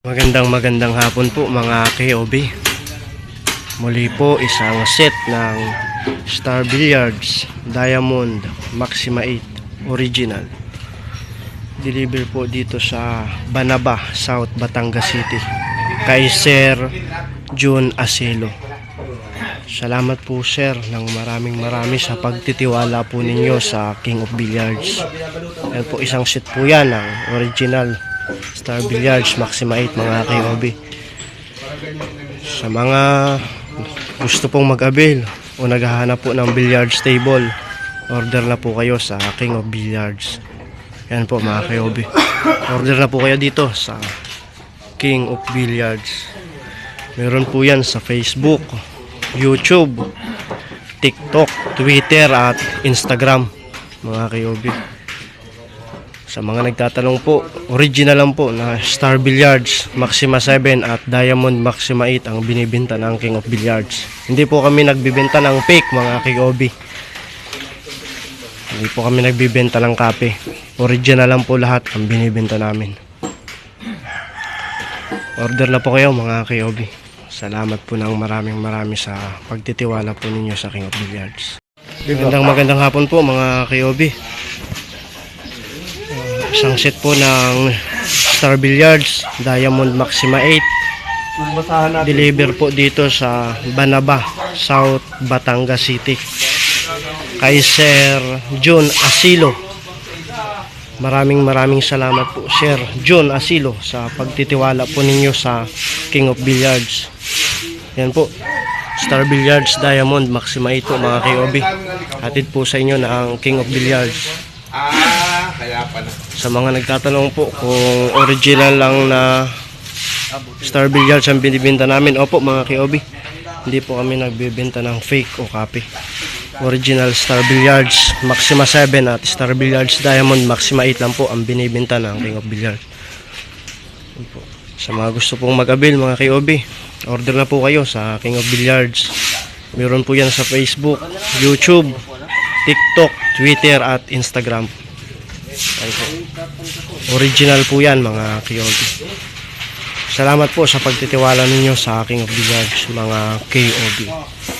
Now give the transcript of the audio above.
Magandang hapon po mga KOB. Muli po isang set ng Star Billiards Diamond Maxima 8 Original. Deliver po dito sa Banaba, South Batangas City. Kay Sir June Asilo. Salamat po sir ng marami sa pagtitiwala po ninyo sa King of Billiards. Yan po isang set po yan ng original Star Billiards Maxima 8 mga KOB. Sa mga gusto pong mag-avail o naghahanap po ng billiards table, order na po kayo sa King of Billiards. Yan po mga KOB. Order na po kayo dito sa King of Billiards. Meron po yan sa Facebook, YouTube, TikTok, Twitter at Instagram mga KOB. Sa mga nagtatanong po, original lang po na Star Billiards Maxima 7 at Diamond Maxima 8 ang binibenta ng King of Billiards. Hindi po kami nagbibenta ng fake mga KOB. Hindi po kami nagbibenta ng copy. Original lang po lahat ang binibenta namin. Order na po kayo mga KOB. Salamat po ng marami sa pagtitiwala po ninyo sa King of Billiards. Magandang hapon po mga KOB. Isang set po ng Star Billiards Diamond Maxima 8. Deliver po dito sa Banaba, South Batangas City. Kay Sir June Asilo. Maraming salamat po Sir June Asilo sa pagtitiwala po ninyo sa King of Billiards. Yan po, Star Billiards Diamond Maxima 8 po mga KOB. Hatid po sa inyo na ang King of Billiards. Kaya pala. Sa mga nagtatanong po kung original lang na Star Billiards ang binibenta namin, opo mga KOB, hindi po kami nagbibenta ng fake o copy. Original Star Billiards Maxima 7 at Star Billiards Diamond Maxima 8 lang po ang binibenta ng King of Billiards. Sa mga gusto pong mag-avail mga KOB, order na po kayo sa King of Billiards. Meron po yan sa Facebook, YouTube, TikTok, Twitter at Instagram. Original po yan mga KOB. Salamat po sa pagtitiwala ninyo sa King of Billiards mga KOB.